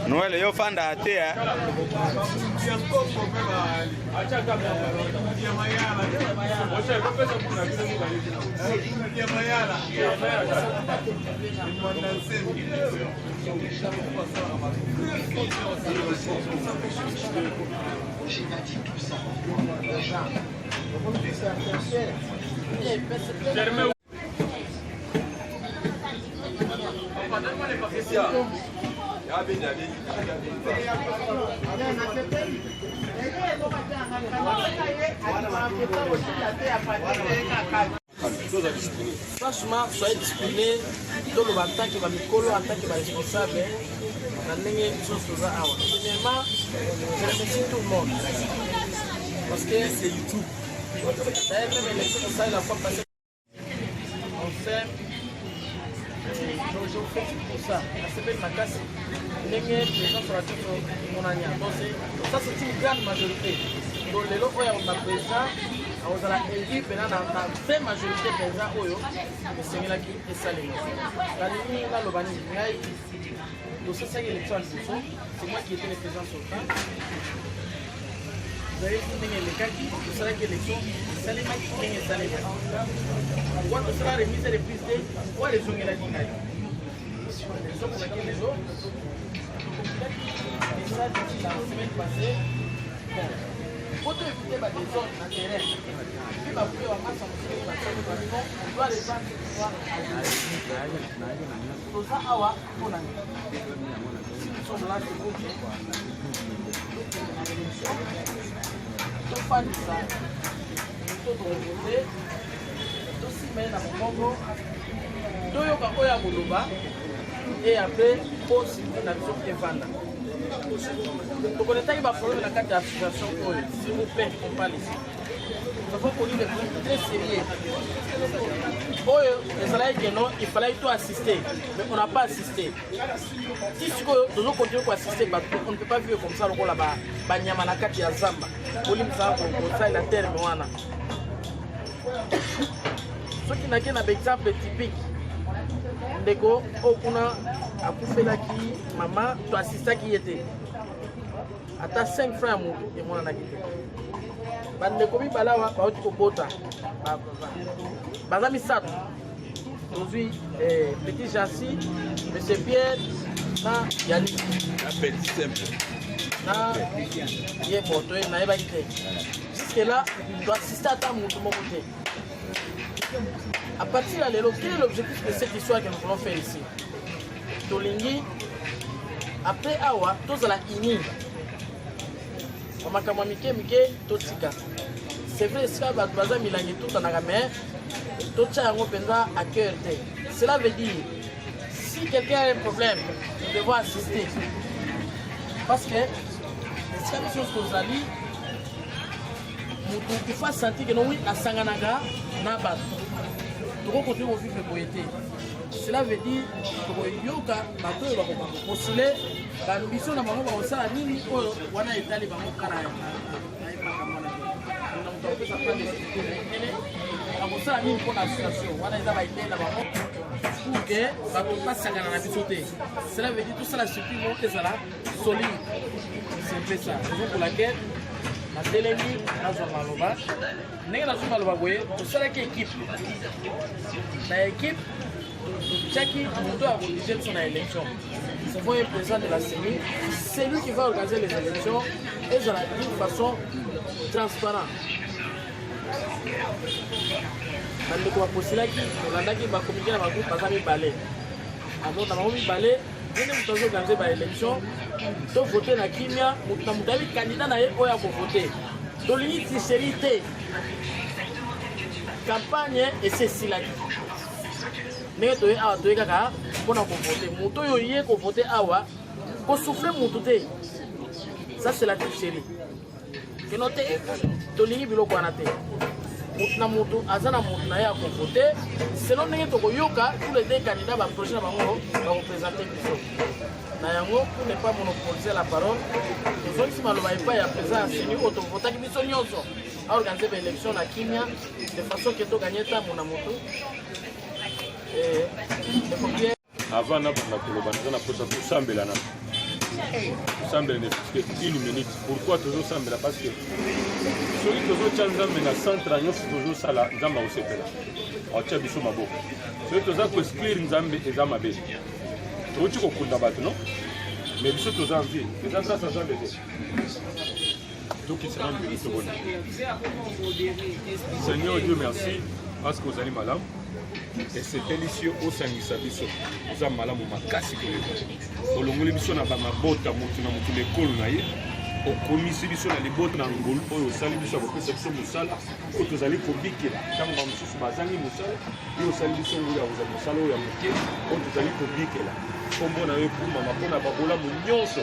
Noel, yo fanda ate ya. J'ai pas dit tout ça. Franchement, soyez disciplinés dans le bâtiment qui va me coller en tant que responsable. Premièrement, je remercie tout le monde. Parce que c'est YouTube. D'ailleurs, même l'élection de ça, la fois passée, on fait pour ça. La semaine ma casse, les gens sur la tête de mon année. Donc ça, c'est une grande majorité. Donc les gens qui ont présent, on a élu dans la vraie majorité des gens qui sont là qui est salé. La ligne là, le bani, donc c'est ça l'élection à c'est moi qui étais le président sortant. Vous avez dit les cas qui c'est ça l'élection, ça les mecs qui est salé. Quand on sera remise les prises de quoi les gens là qui les autres pour les autres. Et ça depuis la semaine passée. Bon. Quand on écoutait des zones à terrain, puis ma bouille en masse on doit les gens qui soient pour ça, awa, on a nous sommes là, c'est bon. Tout fan de ça, tout de reposer, tout s'y met dans mon bongo, tout yoka oya moulouba, et après, pour s'y mettre dans le qui est vanda. Donc on est allé à la carte d'association, s'il vous plaît, on parle ici. Nous avons connu des problèmes très sérieux. Il fallait tout assister, mais on n'a pas assisté. Si nous allons continuer à assister, on ne peut pas vivre comme ça. On va faire la carte de Zamba. On va la terre. Ce qui n'a qu'un exemple typique. Ndeko, on a fait la qui, maman, tu assistes qui était. Ata 5 francs et moi on a quitté. Bandeko bi balawa ba oti kobota. Bazami sato. Aujourd'hui petit Jassi, monsieur Pierre, na Yannick. Appel simple. Na yé poto na eba quitté. Jusque là, tu dois assister à ta mon côté. À partir de là, quel est l'objectif de cette histoire que nous voulons faire ici? Tolingi après awa tous la ini. C'est vrai que tout en à cœur. Cela veut dire si quelqu'un a un problème, nous devons assister. Parce que c'est quelque chose que vous avez dit, il faut sentir que nous, à Sanganaga, nous devons continuer à vivre le poété. Cela veut dire que nous devons postuler l'ambition de maman va aussi à nini on a étalé maman carré on a fait ça prendre des on a nini pour l'association on a été là maman pour que ça ne passe pas à la bisoté. Cela veut dire tout ça la structure monte ça là solide. C'est ça raison pour laquelle la télémi na zona loba n'est la zona loba boye tout ça qui équipe la équipe chaque monde doit organiser son élection. C'est pour le président de la CENI, c'est lui qui va organiser les élections et de façon transparente. Quand on a postulé on a dit qu'on va communiquer avec le groupe de balai. Avant de balai, nous avons organisé l'élection, nous avons voté dans la Kimia, nous avons voté le candidat pour voter. Donc l'initialité, campagne et c'est si la mais tu es à toi kaka pour nous voter moto yo yé ko voter awa ko souffler moto te ça c'est la tricherie que noter to lingi biloko anate na moto azana moto na ya ko voter selon ndenge to ko yoka tous les deux candidats ba projet na bango ba représenter biso na yango pour ne pas monopoliser la parole les autres si maloba pas ya président c'est auto voter biso nyonso organiser une élection à Kimia de façon que tu gagnes ta mon amoto. Et avant na koloba na posa tout sambela na sambela ne fiske une minute. Pourquoi toujours sambela? Parce que celui toujours tchanzambe na centre agnos toujours sala nzamba osepela atia biso maboko celui toujours ko exclure nzambe ezama be tochi ko kunda bato non mais biso toujours envie eza ça ça nzambe donc il sera béni ce bon Seigneur Dieu merci parce que vous allez malade. Et c'est délicieux au sangisa biso. Vous avez malamu makasi ko. Olongoli biso na ba mabota mutu na mutu lekolo na ye. Okomisi biso na libota na ngolu oyo sali biso ko pesa biso musala. Ko tozali ko bikela. Tango ba mususu bazangi musala, yo sali biso ngulu ya uzali musala oyo ya muke, ko tozali ko bikela. Kombo na yo kuma mapona ba bola mu nyonso.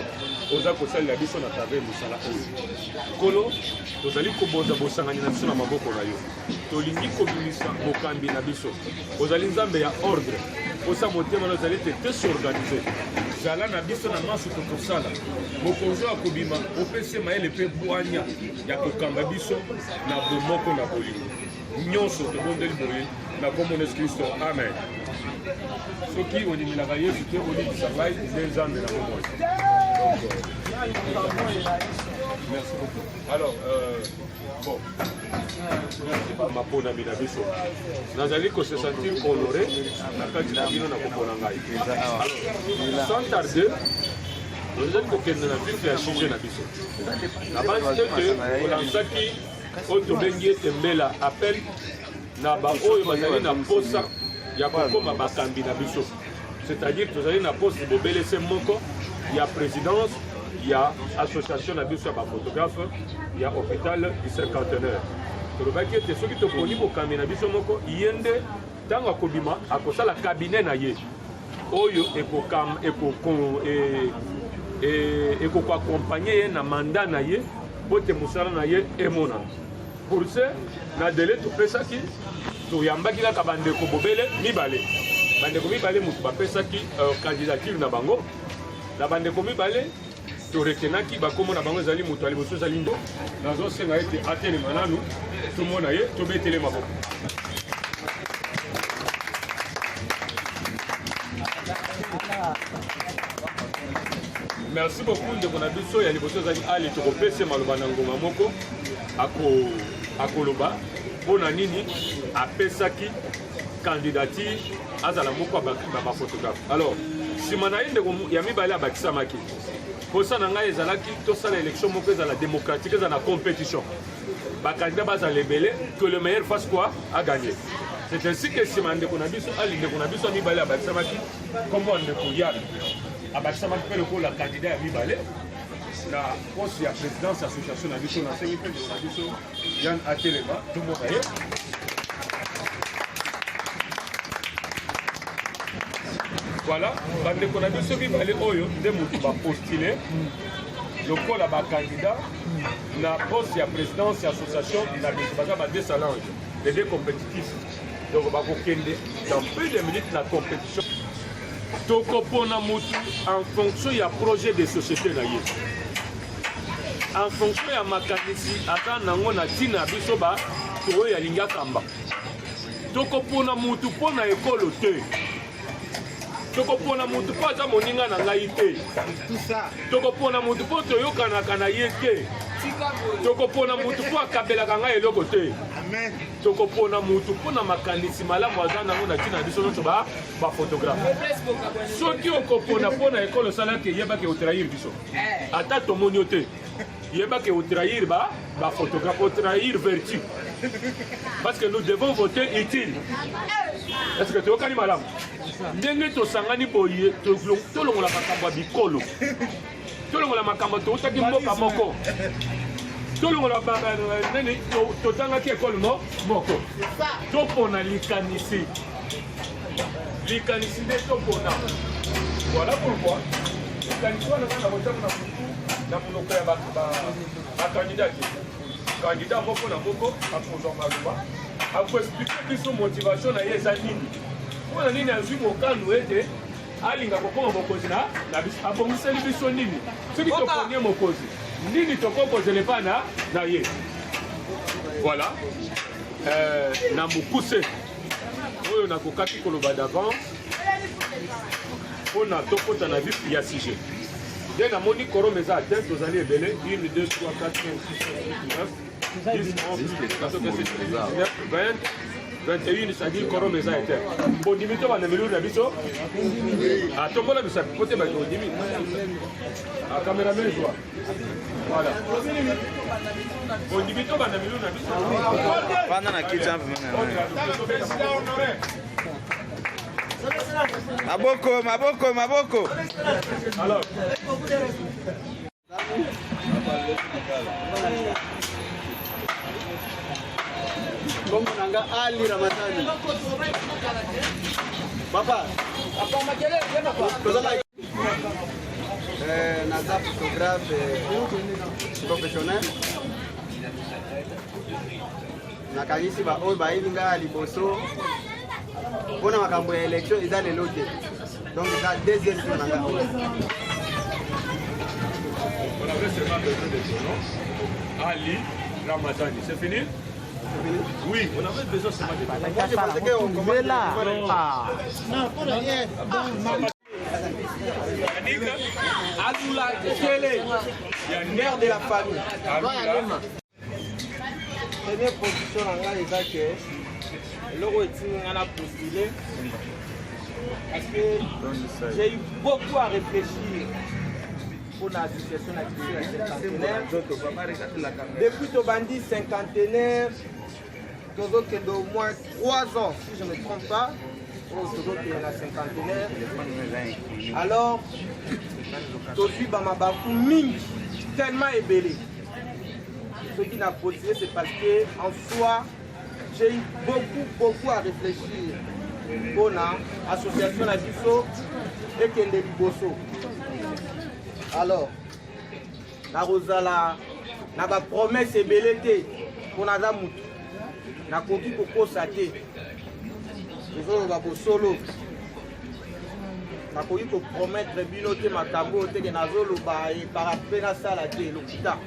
Oza ko sali biso na travers musala oyo. Kolo tozali ko boza bosangani na biso na maboko na yo. Tolingi komisa bokambi na biso. Ozali nzambe ya ordre. Osa motema ozali te s'organiser. Zala na biso na masu ko tosala. Mokonzo akobima opese maele pe bwanya ya kokamba biso na bomoko na bolingo. Nyonso to bondeli boye na kombo Yesu Kristo. Amen. Soki ondimilaka Yesu te olibisa ngai nde nzambe na bomoi. Merci beaucoup. Alors, bon, ma pona mina biso. Nazali ko se sentir honoré na kati na bino na kopona ngai. Alors, sans tarder, nous allons kokenda na vif ya sujet na biso. Na basi que olansaki otobengi tembela appel na ba oyo bazali na posa ya kokoma bakambi na biso. C'est-à-dire que tozali na poste bobele se moko ya présidence. Il y a association de photographe, il y a hôpital du cinquantenaire. Ce qui te connaît au cabinet, il y a un kobima à cause la cabinet na ye. Oyo et ko accompagner na mandat na ye, bote musala na ye et mona. Pour ça, na délai to pesa ki to yamba ki la kabande ko bobele mibale. Bande ko mibale mutu ba pesa ki candidature na bango. La bande ko mibale torekenaki bakomona bango ezali moto ali boso ezali ndo nazosenga ete atelema nanu tomona ye tobetele maboko. Merci beaucoup ndeko na biso ya liboso ezali ali tokopesa maloba na ngoma moko akoloba mpona nini apesaki candidature azala moko ba photographe. Alors nsima na ye ndeko ya mibale abakisamaki pour ça, nous avons l'élection démocratique, la compétition. Les candidats sont libellés, que le meilleur fasse quoi? À gagner. C'est ainsi que si on a dit qu'on a dit comment on est la candidat à Mibalé, la poste de la présidence de l'association de Yann Atelema, tout le monde a voilà, bande qu'on a dit celui qui oyo de mutu ba postuler le col à candidat na poste ya présidence ya association na baza ba deux salange les deux compétitifs donc ba kokende dans peu de minutes la compétition toko pona mutu en fonction ya projet de société na ye en fonction ya makanisi ata nango na tina biso ba to ya linga kamba toko pona mutu pona ekolo te. Toko pona mutu po aza moninga na ngai te. Toko pona mutu po toyokanaka na ye te. Toko pona mutu po akabelaka ngai eloko te. Toko pona mutu po na makanisi malamu aza nango na tina biso nyonso ba photographe. Soki okopona pona ekolo osalaki yebaki otrahir biso. Ata tomoni yo te. Yebaki otrahir ba photographe, otrahir vertu. Parce que nous devons voter utile. Est-ce que tu as madame? Ndenge to sangani boye to longola makambo bikolo. To longola makambo to utaki mboka moko. To longola baba nene to tanga ki ekolo moko. To pona likanisi. Likanisi de to pona. Voilà pourquoi likanisi wana na botaka na monoko ya ba candidat. Candidat moko na moko akozwa maluba. Ako expliquer biso motivation na yeza nini. Wana nini azwi mokano ete alinga kokoma mokozi na biso abongiseli biso nini. Soki tokonie mokozi nini tokokozele pa na ye. Voilà. Na mokuse oyo nakokaki koloba d'avance mpona tokota na vif ya sujet nde namoni korome eza atteint tozali ebele 1 2 3 4 5 6 7 8 9 10 11 20 21 c'est-à-dire korome eza atteint bondimi to bana milio na biso atombola bisa kote ba bondimi cameraman joie voilà bondimi to bana milio na biso Panda na kitchen Maboko, maboko, maboko. Alors Bongo nanga Ali Ramadhani. Papa. Naza photographe professionnel. Nakangisi ba oyo bayibi nga liboso. Mpona makambo ya élection eza lelo te. Donc eza deuxième tour nanga oyo. on avait seulement besoin de son nom. Ali Ramadhani, c'est fini? Oui, on avait besoin seulement de ton nom. Moi je pensais qu'on commence là. Non, pas rien. Adoula Kele, mère de la famille. Première position nanga eza que loko etini nga na postuler parce que j'ai eu beaucoup à réfléchir pour l'association d'activité cinquantenaire. Depuis Tobandi cinquantenaire, tozokende au moins 3 ans, si je ne me trompe pas, pour tozokende na cinquantenaire. Alors, tozwi bamabaku mingi, tellement ébélé. Ce qui n'a postulé, c'est parce que en soi, j'ai eu beaucoup à réfléchir pour l'association Nabiso et Kende Liboso. Alors, na Rosala, na ba promesse ébélé pour naza mutu, na koki kokosa te. Nous ba solo. Na koki ko promettre bino te makambo te ke nazolo ba e par après na sala te l'hôpital.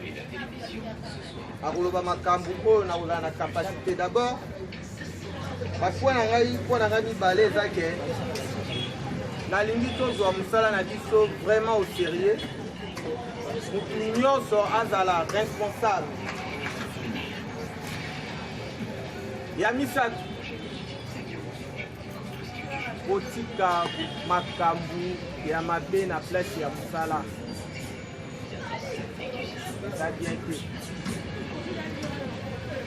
Akoloba makambo oyo na kozala na capacité d'abord bapoint na ngai mibale eza ke nalingi tozwa mosala na biso vraiment au sérieux motu nyonso azala responsable ya misato kotika makambo ya mabe na place ya mosala eza bien te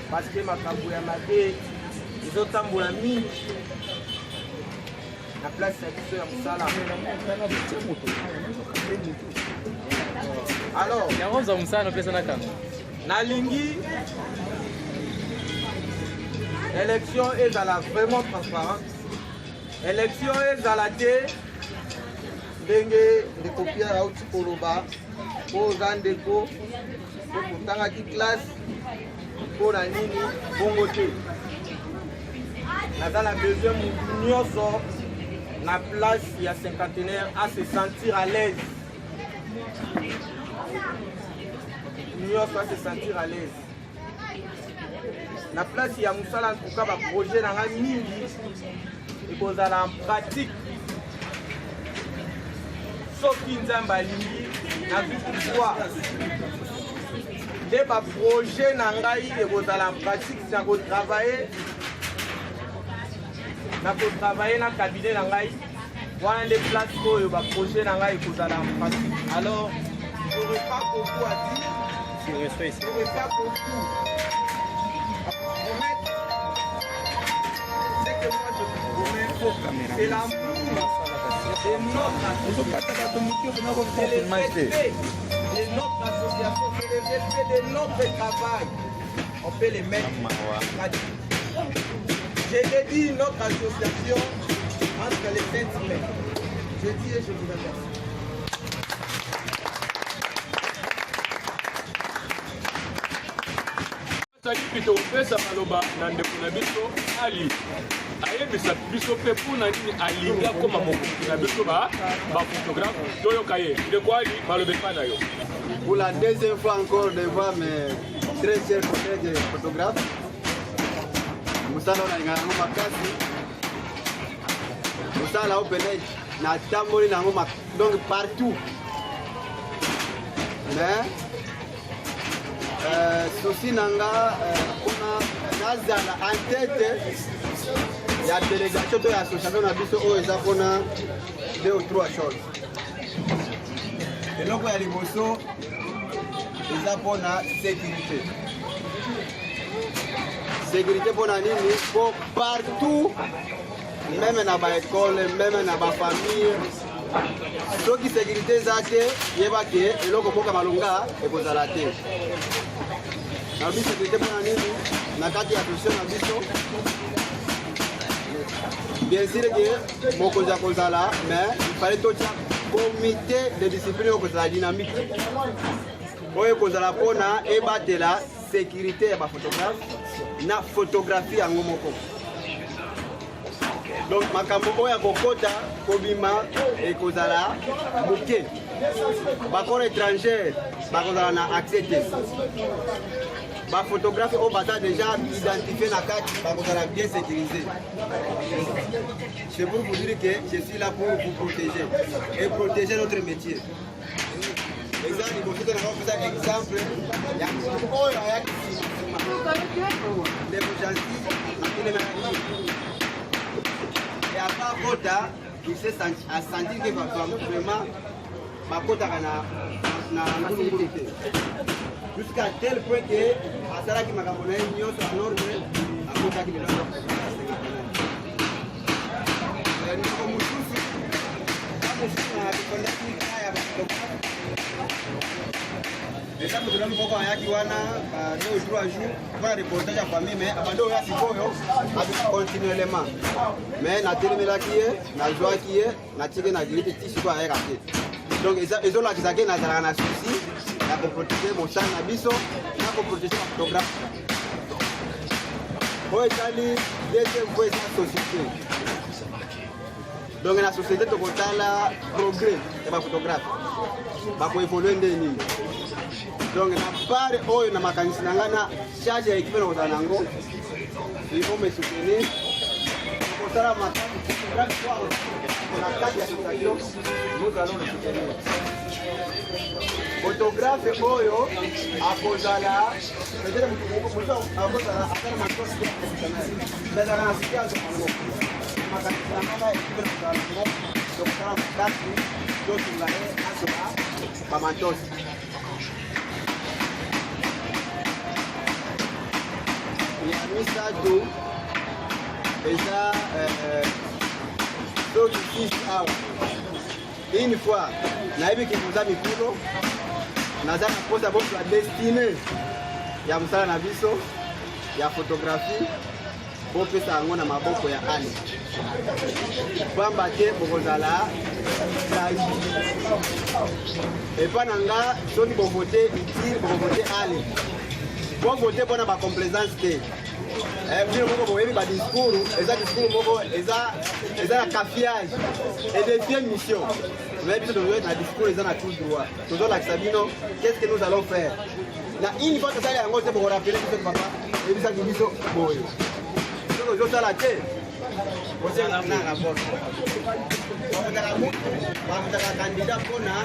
parce que makambo ya mabe ezotambola mingi na place ya biso ya mosala. Alors yango mosala pesa na kanga nalingi élection ezala vraiment transparente, élection ezala te ndenge ndeko Pierre auti koloba po oza ndeko po kotangaki classe mpo na nini bongo te. Naza na besoin motu nyonso na place ya cinquantenaire à se sentir à l'aise. Nyonso à se sentir à l'aise. Na place ya mosala en tout cas ba projet na nga mingi ekozala en pratique. Soki nzambe alingi nazwi pouvoir nde baprojet na ngai ekozala en pratique na kotravaille na cabinet na ngai wana nde place oyo baprojet na ngai ekozala en pratique. Alors j'aurais pas beaucoup à dire, j'aurais pas beaucoup à promettre. C'est que moi je vous promets, c'est l'amour de notre association, c'est le respect de notre association, c'est le respect de notre travail. On peut les mettre en pratique. J'ai dédié notre association entre les 7 mai. Je dis et je vous remercie. Salipito opesa maloba na ndeko na biso Ali ayebisa biso pe mpona nini alingi akoma mokonzi na biso baphotographe toyoka ye ndeko Ali maloba epai na yo. Pour la deuxième fois encore devant mes très cher collègue photographe. Musala on a makasi. Musala open edge na tamboli na ngoma donc partout. Mais souci nanga on a nazala en tête. Il y a des délégations de l'association na biso o eza pona 2 ou 3 choses. Et donc il y a les bosso eza pona sécurité. Sécurité pona nini pour partout, même dans ba école, même dans ba famille. Donc sécurité zate yeba ke eloko moka malonga e kozala te. Na biso sécurité pona nini na kati ya association na biso. Bien sûr que mon kozala, mais il fallait tout un comité de discipline au la dynamique. Pour kozala pona et battre la sécurité et photographe, na photographie en ngomoko. Donc makambo oya kokota kobima et kozala bouquet. Bakor étranger, bakozala na accepté. Les photographes ont déjà identifié la carte, ils bien sécurisé. C'est pour vous dire que je suis là pour vous protéger et protéger notre métier. Exemple, il y a et à part Kota, il s'est senti que vraiment, ma Kota na jusqu'à tel point que à Saraki Makamona n'y a pas d'ordre à Kota qui est là. Déjà nous devons beaucoup en yaki wana 2 ou 3 jours pour la reportage à famille mais abando ya sikoyo continuellement mais na telemela qui est na joie qui est na tige na grille ti siko a raté donc ils ont la kisake na zala na souci na pour protéger mon sang na biso na pour protéger la photographe pour étaler deuxième fois la société donc la société to kotala progrès et ba photographe ba ko évoluer ndeni. Donc na part oyo na makanisi nangana charge ya équipe na nango il faut me soutenir pour ça ma nous allons le soutenir. Photographe oyo akozala peut-être muto akozala affaire matos mais dans la situation makanisi nangana équipe na nango donc ça ma carte donc il va être pas matos. Il y a mis ça tout et ça donc ici une fois naïbi qui nous a mis pour naza na posa bon la destinée ya msala na biso ya photographie bon pesa ngo na maboko ya ani bamba te bokozala et pas nanga soki bo voter utile bo voter ali bon voter pour la complaisance te bino moko boyebi ba discours eza discours moko eza la cafiage et deuxième mission mais biso tozo na discours eza na tout droit tozo la sabino qu'est-ce que nous allons faire na une fois que ça yango te boko rappeler biso papa et bisa biso boyo tozo sala te on na rapport on a candidat pour na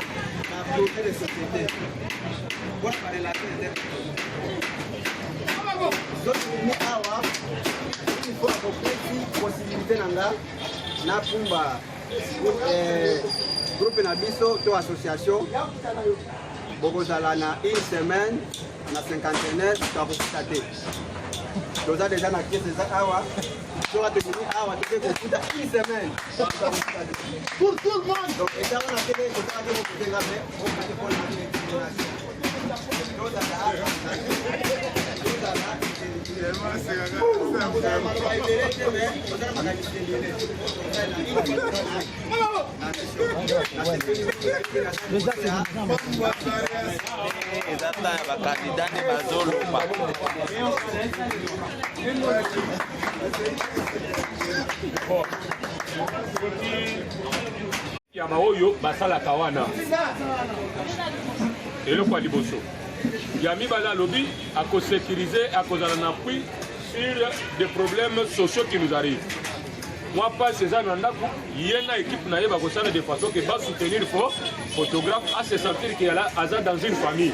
projet de société pour la relation donc ni awa il faut avoir une possibilité nanga na kumba groupe na biso to association bokozala na une semaine na cinquantenaire to akokita toza déjà na pièce eza awa toka tokini awa toke kokuta une semaine pour tout le monde donc eza wana teke tozaka te kokotenga me okate mpona ezata ya bakandida nde bazoloba ya baoyo basalaka wana eloko ya liboso Yami Bala Lobby à sécuriser, à cause d'un appui sur des problèmes sociaux qui nous arrivent. Moi, pas ces années, il y a une équipe de façon qui va soutenir le photographe à se sentir qu'il est là dans une famille.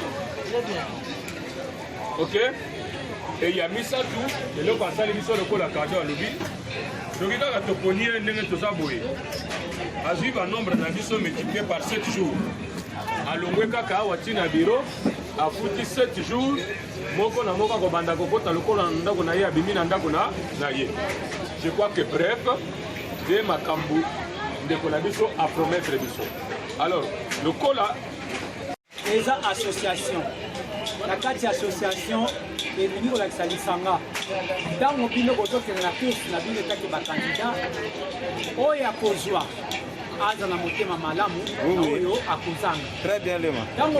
Ok? Et il y a mis ça tout, et là, quand ça, il y a le cadeau à Lobby. Donc, il y a la toponie, il y a tout ça. À suivre un nombre d'habitants multiplié par 7 jours. À l'Ongweka Kawatina Biro, à foutu 7 jours, Moko na Moka Kobanda Kokota, le Kola Ndako na Ye, Bimina Ndako na Ye. Je crois que bref, de Makambu, de Konabiso à promettre Biso. Alors, le Kola. Les associations. La carte association est venue au Lac-Salisanga. Dans mon bino, quand on a tous la ville de candidat, Oya Kozwa. Aza na motema malamu oyo akuzanga. Très bien lema. Tango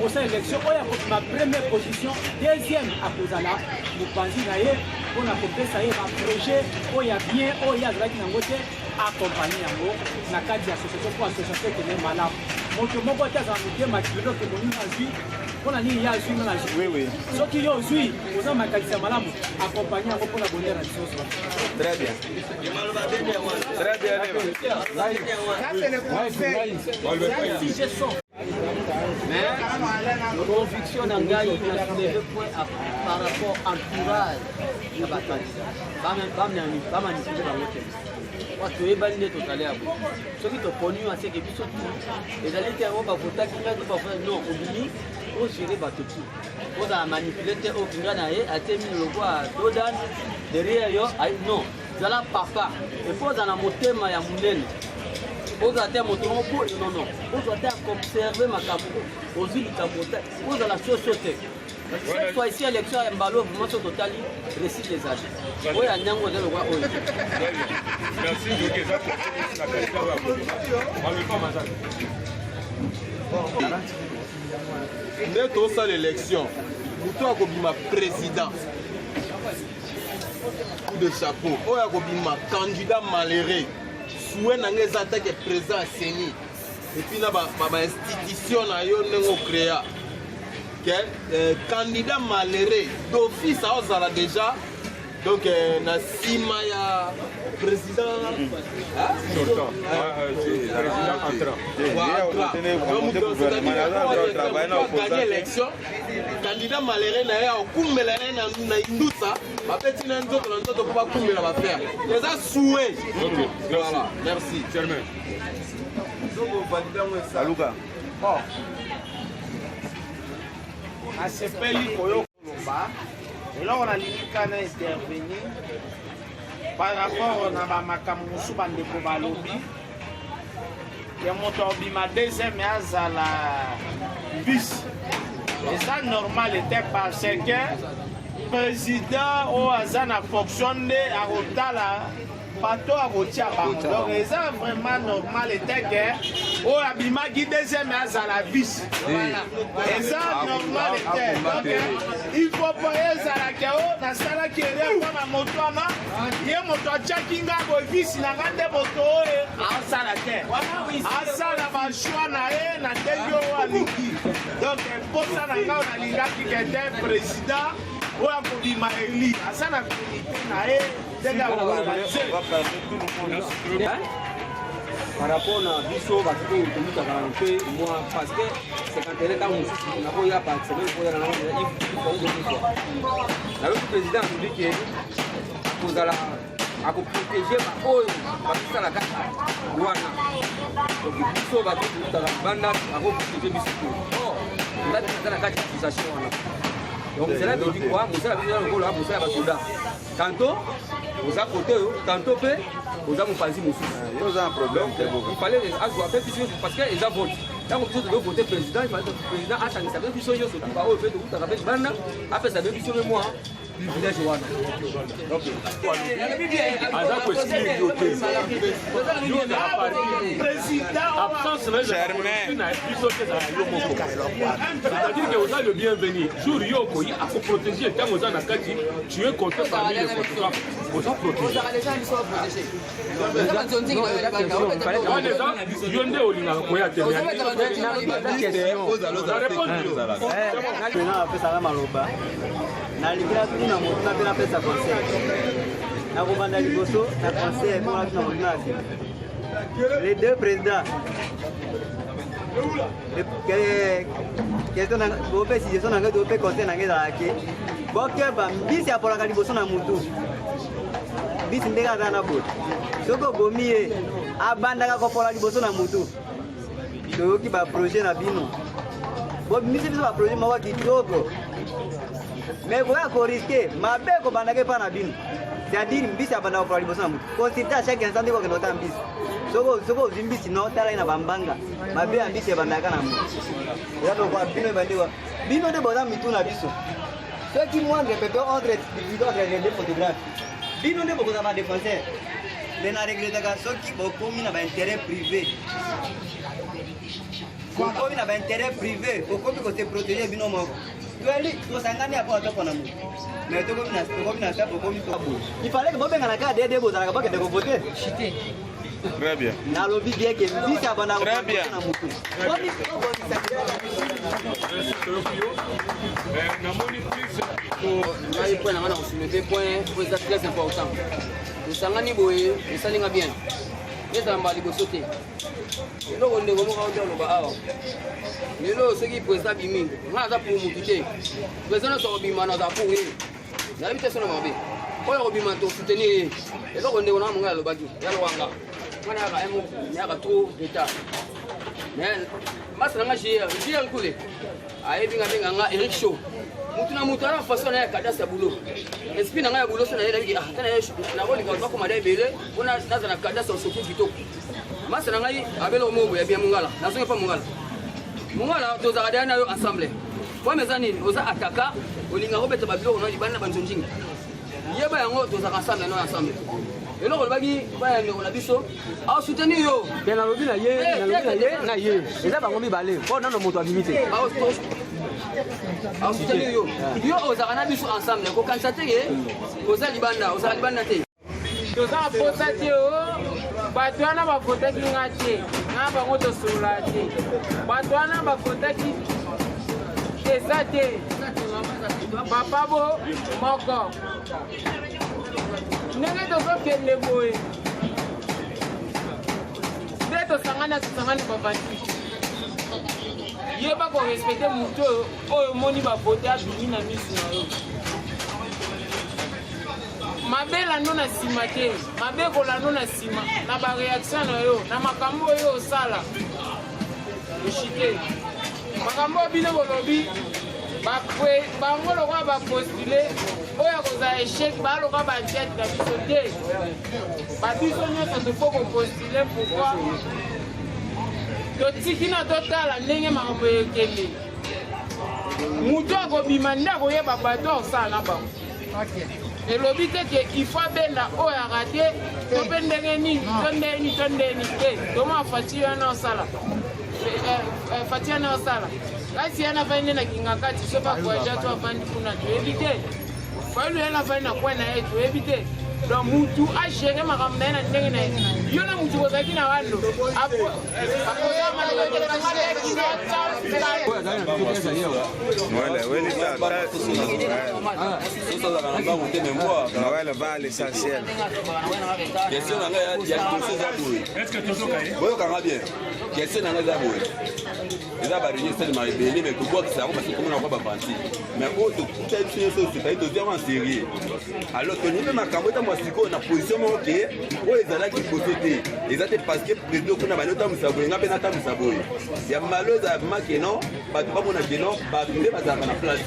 kosa élection oyo ma première position, deuxième akuzala mopanzi na ye pona kopesa ye ba projet oyo bien oyo azalaki nango te accompagner yango na kati ya association pour association ke malamu. Moto moko te azala motema kilo ke moni azwi pona nini ya azwi na azwi. Oui. Soki yo azwi oza makalisi ya malamu accompagner yango pona bonheur na biso. Très bien. Très bien lema. Mais conviction n'a pas soulevé point par rapport à l'entourage de la candidat. Pas manipuler dans l'hôtel. Parce que les bandits sont allés à bout. Ceux qui sont connus à ce que ils sont tous. Les alliés qui ont voté qui ont fait non, au Bini, au gérer bateau tout. Pour la manipuler, au Kingana, à terminer le bois à Dodan, derrière yo, non. Zala papa. Il faut dans la montée ma ya moulene. Aux attaques montons pour non non. Aux attaques observer ma capo. Aux îles de Capote. Aux à la société. Cette fois ici élection à Mbalo, vous m'avez total récit des âges. Oui, à Nyango de le roi. Merci de ça. Mais tout ça l'élection. Vous avez ma président. Coup de chapeau. Vous avez ma candidat malheureux. Souhait n'a pas attaqué président à Séni. Et puis, ma institution a eu créé. Candidat malheureux d'office à Ozala déjà. Donc, na Simaya président. Sortant. Président entrant. Gagner l'élection. Candidat malheureux n'a pas kumbela na indusa. Bapeti na nzoto na nzoto pour pas kumbela ba faire. Les a souhait. OK. Voilà. Merci. Germain. Saluka. Bon. asepeli koyokolomba eloko nalingi kana intervenir par rapport na bamakambo mosusu bandeko balobi ke moto obima deuxième azala vice eza normal ete parce que président oyo aza na fonction nde akotala bato akotia bango donc eza vraiment normal ete ke oyo abimaki deuxième azala vice eza normal ete donc il faut po ezalaki oyo nasalaki erreur mpona moto wana ye moto atiaki nga boye vice na nga nde moto oyo asala te asala bashwa na ye na ndenge oyo alingi donc mposa na nga oyo nalingaki kete président oyo akobima eli aza na komite na ye ndenge akobaze par rapport à biso bato oyo tomutaka na mpe moi parce que cinquantaine ntango mosusu nakoya participé koya nayoki président atolike kozala akoprotege baoyo babisalaka wana biso bato tomutaka banda akoprotege biso te ndati aza na kati ya association wana donc cela veut dire quoi mosala biso ya lokolo mosala ya basoda tantôt oza côté tantôt mpe oza mopanzi mosusu il fallait azwa mpe biso parce que eza vote ntango biso tobe vote président il fallait président atangisa mpe biso nyonso tu baoyo mpe tokutaka mpe banda apesa mpe biso mpe mwa privilège wana aza koexplike yo te yo ozala parti absence na biso te ezala yo moko c'est-à-dire que oza le bienvenu jour yo okoyi akoprotege ntango oza na kati tu es compté parmi les photographes oza protege wana eza yo nde olingaka koya te apesaka maloba nalingila tuna motu na mpe napesa conseil nakobanda liboso na conseil mpona tuna motu na nsima les deux présidents bopesi gestion na ngai tope conseil na ngai ezalaki bokeba mbisi apolaka liboso na motu mbisi ndenge aza na bote soki obomi ye abandaka kopola liboso na motu toyoki baprojet na bino bobimisi biso baprojet moko kitoko mais koya koriske mabe kobandaka epa na bino c'est-à-dire mbisi abandaka kopola liboso na motu consulté à chaque instant nde kokende ota mbisi soki ozwi mbisi no talai na bambanga mabe ya mbisi ebandaka na motu eza tokoa bino ebandekwa bino nde boza mitu na biso soki moindre pepe entre les deux photographes bino nde bokoza badéfenseur me na regretaka soki bokomi na baintérêt privé bokomi na baintérêt privé bokomi kose protéger bino moko toeli tosangani apo tokona motu mais tokomi na sa bokomi toboye il fallait que bobengana kaka dede bozalaka bokende kovote chite Très bien. nalobi bien ke mbisi abanda Très bien. na motu namoni plus ngai point na ngana kosumete point po eza très important tosangani boye esalinga bien ezala mbala liboso te eloko ndeko moko auta oloba awa lelo soki président bimi ngai aza pour motu te président nyonso akobima na aza pour ye nayebi te sono mabe oyo akobima tosoutenir ye eloko ndeko nanga mongai alobaki yalowanga ngana yaka yaka trop retard mais masa nanga jr kule ayebi nga benga nga Eric Show mutu na mutu ala façon na kadasa bulo esprit na nga ya bulo so na yela biki tana na roli ka ko mada ebele ona naza na kadasa soki kitoko masa na ngai abelo mobo ya bien mungala nazonga pa mungala tozaka dana yo ensemble kwa mezani oza ataka olinga robeta babilo na libana banjonjinga yeba yango tozaka ensemble no ensemble eloko lobaki bayandeko na biso asoutenir yo te nalobi na ye na ye eza bango mibale mpo nano moto abimi te asoutenir yo yo ozalaka na biso ensemble kokanisa te ye ozala libanda te toza koposa te o bato wana bafotaki nga te nga bango tosolola te bato wana bafotaki eza te papa bo moko ndenge tozokende boye nde tosangani bavandi yeba korespecte motu oyo omoni bavote abimi na misu na yo mabe lando na nsima te mabe kolando na nsima na bareaction na yo na makambo oyo osala oshite makambo bino bolobi bango lokola bapostule oyo akozala échec baloka bantiate na biso te babiso nyonso tofo kopostule pourkui totiki na totala ndenge makambo ekende moto akobima nde akoyeba bato akosala na bango elobi te ke ifo abenda oyo arate to mpe ndenge nini to ndeni te toma fati wana osala fati wana osala kasi yana fai nde na kinga kati so bakoaja to afandi kuna toyebi te failu yana fai na kwe na ye toyebi te donc mutu agere makambo na ye na ndenge na ye yo na mutu kozalaki na wando Voilà, va l'essentiel. Question na ngai ya liboso eza boye. est-ce que tozoka ye boyokanga bien question na ngai eza boye eza baréunion esalema ebele mais tobwakisa yango parce komona kwa bavanti mais oyo tokuta biso nyonso tokai toziama sérieux alors tonipe makambo etamwa sikoyo na position moko ke oyo ezalaki liboso te eza te parce que président kuna bani otambwisa boye nga mpe natambwisa boye ya malo ezalama ke non bato bamona ke non bato nde bazalaka na place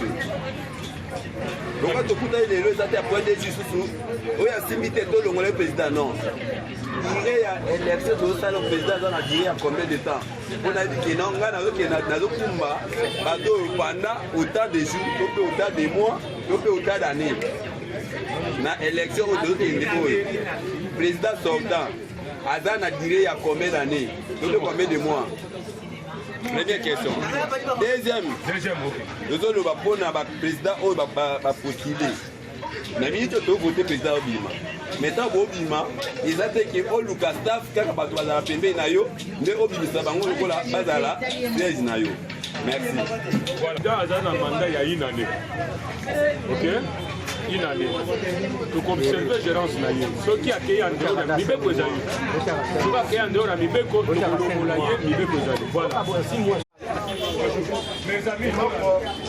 donc tokuta ye lelo eza te ya point de vue susu oyo asimbi te tolongola ye président non durée ya élection tozosala président aza na durée ya combien de temps mpona yebi ke non ngai nazokumba bato oyo pendant autant de jours to mpe autant de mois to mpe ota d'année na élection oyo tozokende oyo président sortant aza na durée ya combien d'années to mpe combien de mois? Première question. Deuxième, tozoloba mpona baprésident oyo bapostule na minute tovote président obima maintenant bobima eza te ke oluka staff kaka bato bazala pembeni na yo nde obimisa bango lokola bazala siège na yo. Merci. Voilà, aza na mandat ya une année. OK? Une année. Tokobserve gérance na ye soki akei en dehors ya mibeko ezali soki akei en dehors ya mibeko tokolongola ye mibeko ezali. Voilà. Mes amis,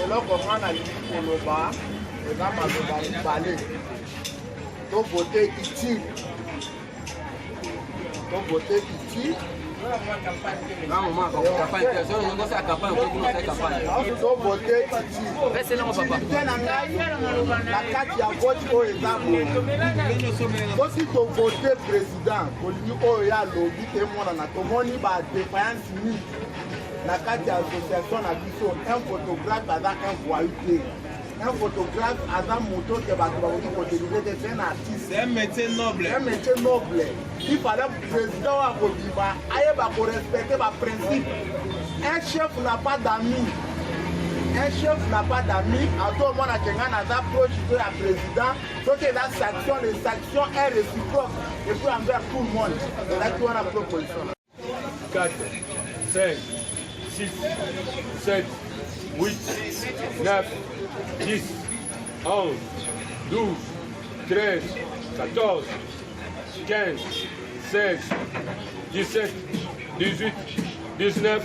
eloko nga nalingi koloba eza maloba mibale tovote utile tovote utile tovote na ngai na kati ya vote oyo eza boye soki tovote président kolingi oyo ya lobi emonana tomoni badéfaillance mingi na kati ya association na biso un photographe aza un voyou te un photographe aza moto ke bato bakoki kodélivre te c'est un artiste. C'est un métier noble. Un métier noble. Il fallait président oyo akobima ayeba korespecte baprincipe. Un chef n'a pas d'amis. Un chef n'a pas d'amis. Ato omona kenga naza proche to ya président soki eza sanction les sanctions est réciproque et puis envers tout le monde. ezaki wana proposition. 4, 5, 6, 7, 8, 9, 10, 11, 12, 13, 14, 15, 16, 17, 18, 19,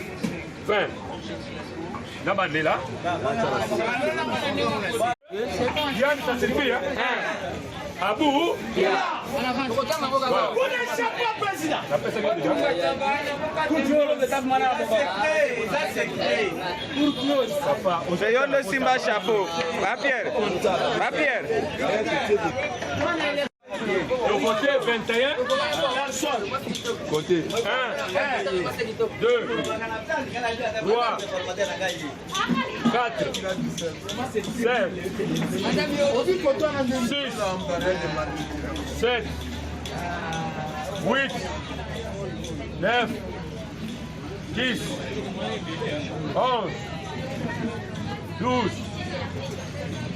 20. Nabandela. Yann, ça c'est lui, hein? Abou. Veillons Simba chapeau. Pierre. Le côté 21. Côté 1, 2, 3, 4, 5, 6, 7, 8, 9, 10, 11, 12,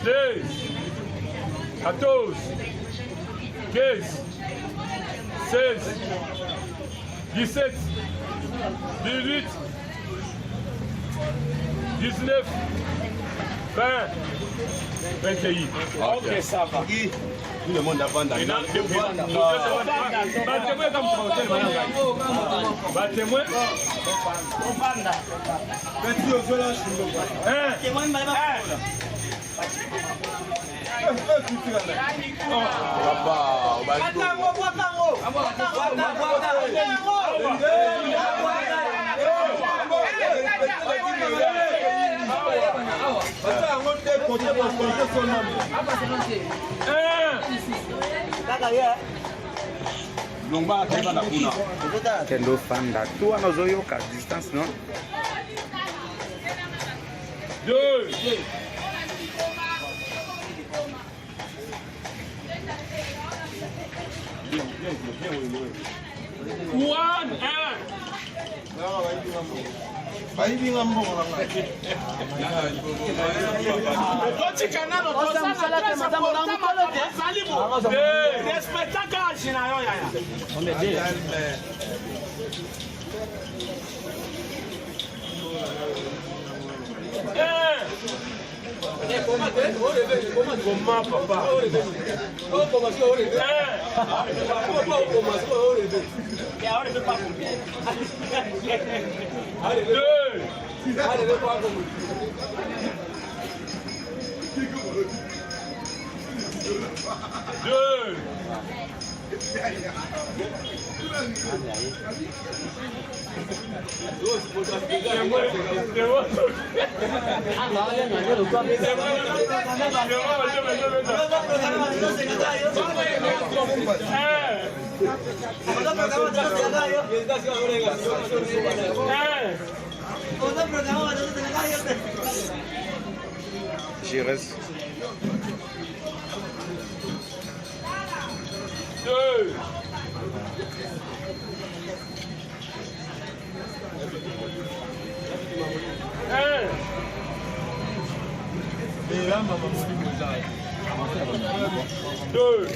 13, 14, 15, 16, 17, 18, 19, 20, 21. Ok, ça va. Tout le monde a vendu. Kendo fanda tu wanazoyoka distance non 2 Comment papa? Gires Deux. Un. Deux.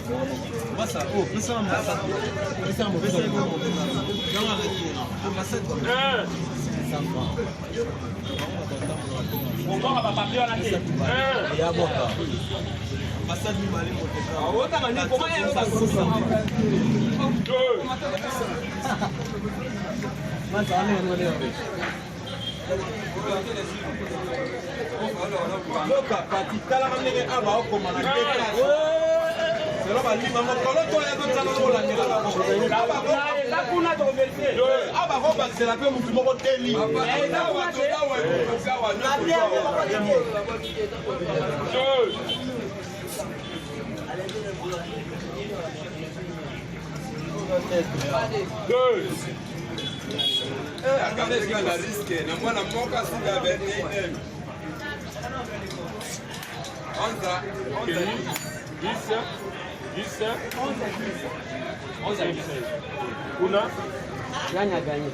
Regardez ce qu'on a risqué. Moi, la moka, c'est la vérité. 11 à 10. Kuna Gagne à gagner.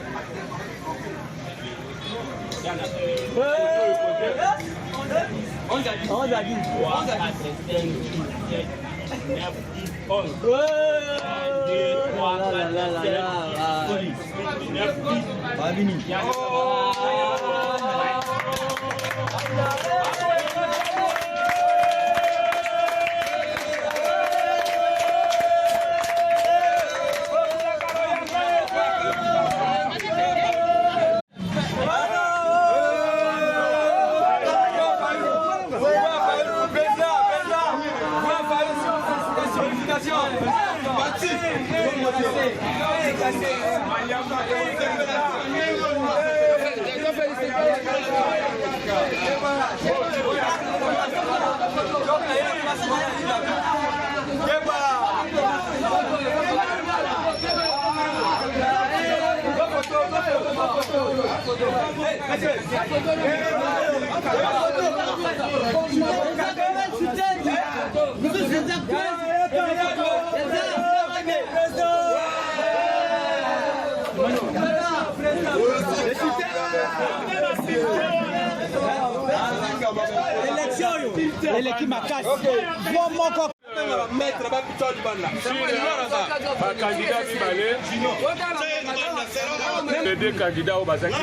L'équipe m'a cassé. Maître, candidat les deux candidats au Bazaki.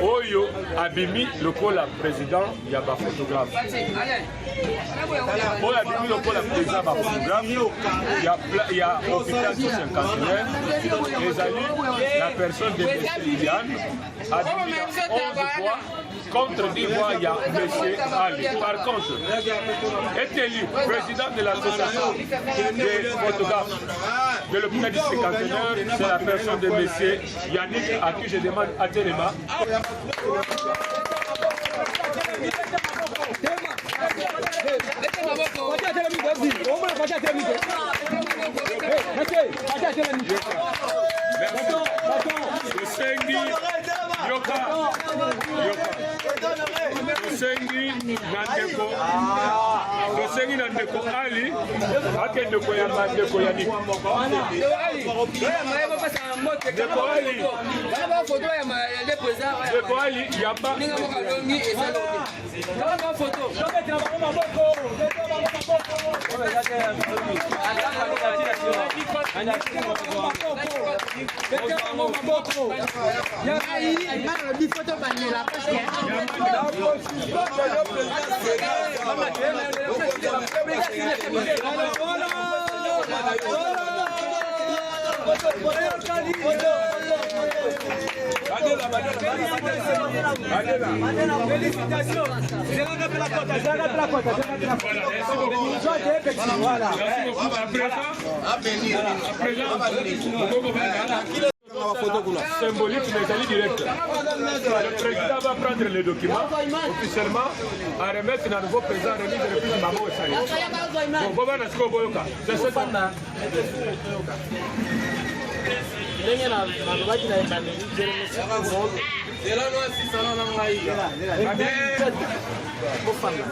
Oyo Abimi, le col président, il y a pas photographe. Oyo Abimi, le col président, photographe. Il y a hôpital sur 51. Les amis, la personne de M. Yann Abimi a 11 voix. Contre 10 voix, il y a M. Ali. Par contre, est élu président de l'association des photographes de l'hôpital du cinquantenaire, c'est la personne de M. Yannick, à qui je demande à Téléma. Tosengi na ndeko Ali ake ndeko ya bandeko ya ndeko Ali yaba Félicitations. Symbolique, mais ali direct. Le président va prendre les documents officiellement à remettre dans le nouveau président remis de république Mamo Sali. Donc, c'est ça. ndenge nalobaki na ebandeli je remercie tout le monde bofanda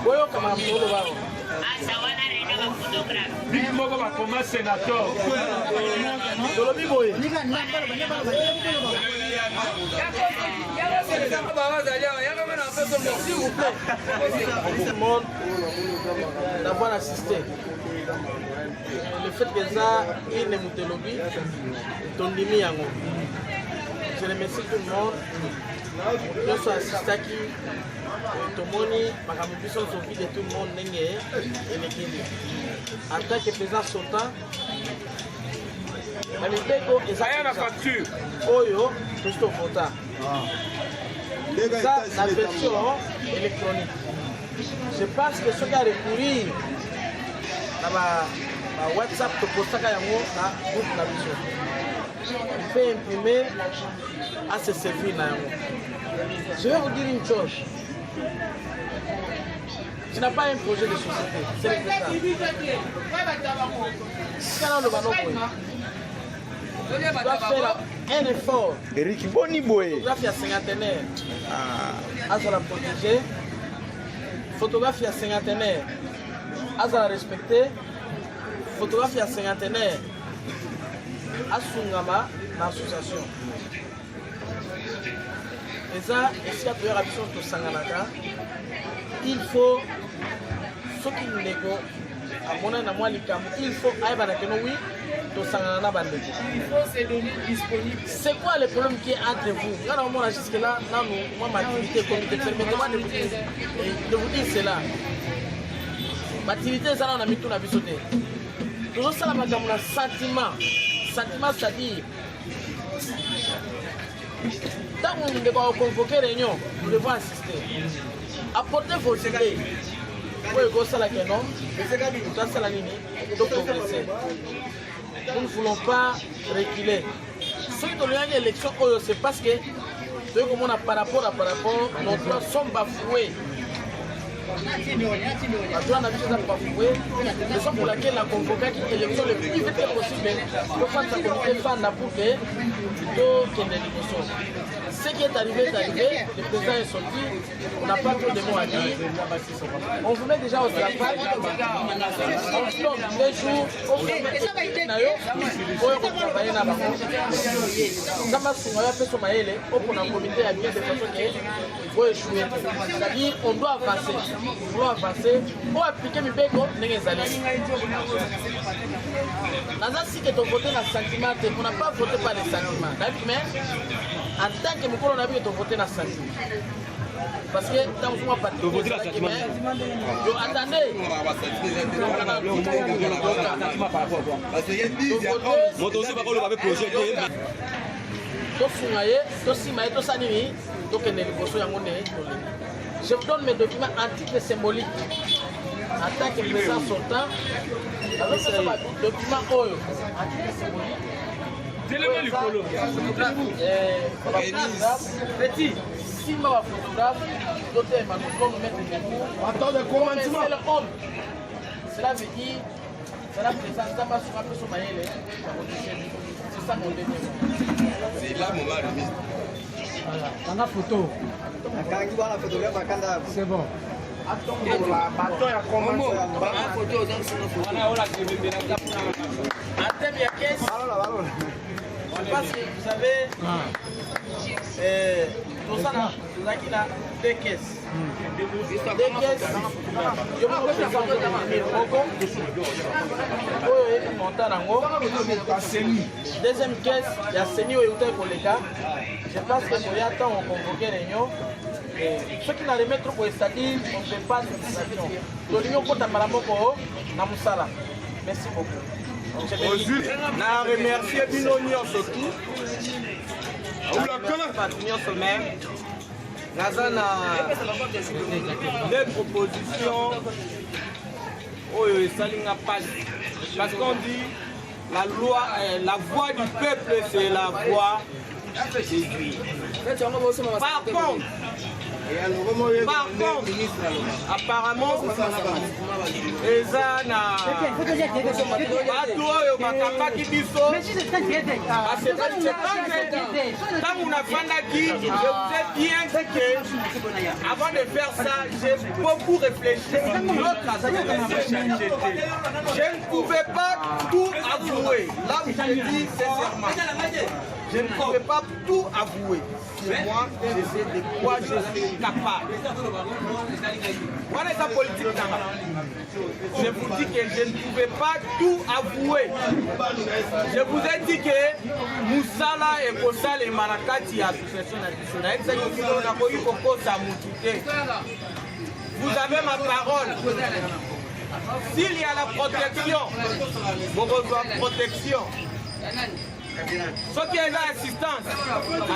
boyoka makambo olobao bino moko bakoma sénateur tolobi boye d'avoir assisté. Le fait que ça, il ne moutelobi, tondimi yango. Je remercie tout le monde. Je suis assisté qui tomoni makambiso sofi de tout le monde nenge elekeli. En tant que président sortant, la mibeko ezaya na facture. Oyo, tout ce vota. Ça, la version électronique. Je pense que ce qui a recourir dans WhatsApp, tu postes un groupe de vision. Il peut imprimer à se servir. Je vais vous dire une chose. Tu n'as pas un projet de société. C'est le tu dois faire un effort. Eric Boniboé. Photographie à cinquantenaire. À la protéger. Photographie à cinquantenaire. À la respecter. Photographie à cinquantenaire. À Sungama, l'association. Et ça, ici à plusieurs actions de Sanganaka, il faut ce qui nous négo. À mon avis, il faut oui. Il faut se donner disponible. C'est quoi le problème qui est entre vous? Quand on a jusque là, moi ma activité comité, permettez-moi de vous dire cela. Ma activité, ça on a mis tout la vie sauté. Toujours ça, on a un sentiment. Sentiment, c'est-à-dire, tant qu'on devra convoquer réunion, nous devons assister. Apportez vos idées. Oui, go ça la canon, tout ça la ligne, tout progresser. Nous ne voulons pas reculer. Ce qui nous a l'élection, c'est parce que comme on a par rapport, nos droits sont bafoués. Les droits sont bafoués. C'est raison pour laquelle la convocation élection le plus vite possible pour faire sa communauté fan pour que plutôt qu'il y ait des négociations. Ce qui est arrivé, le président est sorti, on n'a pas trop de mots à dire. On vous met déjà au travail, on donne des jours, on vous met au travail. On comité à bien de façon qu'il faut échouer. C'est-à-dire on doit avancer. On doit avancer pour appliquer mes béco, n'est-ce pas? Si tu as voté dans le sentiment, on n'a pas voté par les sentiments. Mais en tant que nous avons voté dans le sentiment. Parce que dans le mois pas de voter dans le sentiment. Attendez. Je vous donne mes documents antiques et symboliques. En tant que président sortant, documents oyo antiques et symboliques. Petit, si ma photographe, d'autres nous mettre attendez, comment c'est l'homme. Cela veut dire, c'est la présence d'un massou à personne maïle. C'est ça mon dernier mot. C'est là mon mari. Voilà, on a photo. C'est bon. Parce que vous savez, tout ça, nous avons deux caisses. Deux caisses. Je vous présente deuxième caisse, il y a Seni ou Euta Koleka. Je pense que pour y attendre, on convoque réunion. Ceux qui n'ont pas remettre au c'est-à-dire on ne fait pas de situation. L'union contre Malamoko, Namusala. Merci beaucoup. Je remercie Binonion surtout. Nazana des propositions parce qu'on dit la loi, la voix du peuple c'est la voix de Dieu. Par contre, Par contre, apparemment, eza na bato oyo bakangaki biso ntango nafandaki, je vous ai bien dit que avant de faire ça, j'ai beaucoup réfléchi. Je ne pouvais pas tout avouer. Là où je dis sincèrement, je ne pouvais pas tout avouer. C'est moi, je sais de quoi je suis capable. Voilà sa politique. Je vous dis que je ne pouvais pas tout avouer. Je vous ai dit que Moussala et Kosal et Marakati association nationale. Vous avez ma parole. S'il y a la protection, vous besoin de protection. Ce qui est l'assistance,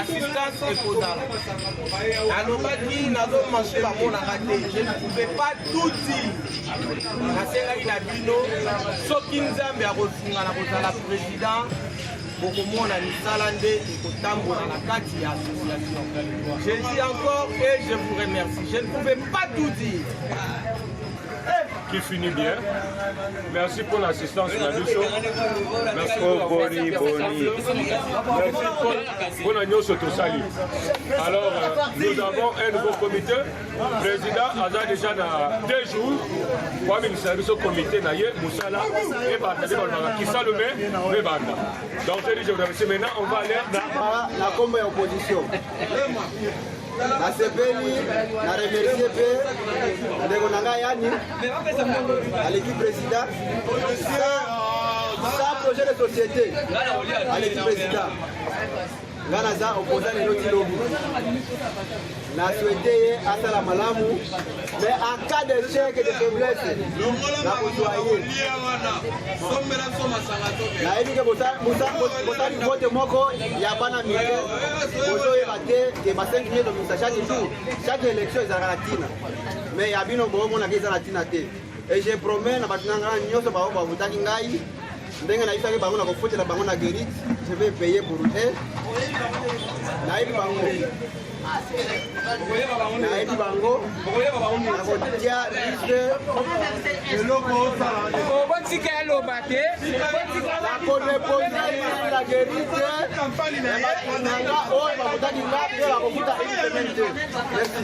assistance et causale. Alors, je ne pouvais pas tout dire. Ce qui nous a mis à refuser la présidente, je dis encore et je vous remercie. Je ne pouvais pas tout dire. Qui finit bien. Merci pour l'assistance, Nabiso. Merci pour Boni. Merci pour l'agneau Sotosali. Alors, nous avons un nouveau comité. Le président a déjà 2 jours. Pour ministère de ce comité, Moussala et Banda, qui s'allume, mais Banda. Donc, je dis, je vous remercie. Maintenant, on va aller dans la combe opposition. Na sepeli na remercier pe ndeko nanga yani à l'équipe président ça projet de société à l'équipe président ngana za opposant les autres lobby na souhaité asala malamu mais en cas d'échec et de faiblesse na kotoyer na ebi ke botali vote moko ya bana mike bozoyeba te ke ba 5 millions de misa chaque élection ezalaka na tina mais ya bino bomonaka eza na tina te et je promets na bato nanga nyonso bao bavotaki ngai ndenge nayisaki bango na kofutela bango na guérite je vais payer pour eux nayebi bango nakotia liste eloko botika eloba te nakodepose la guérite nanga oyo bakotaki nga mpe bakofuta une semaine te merci.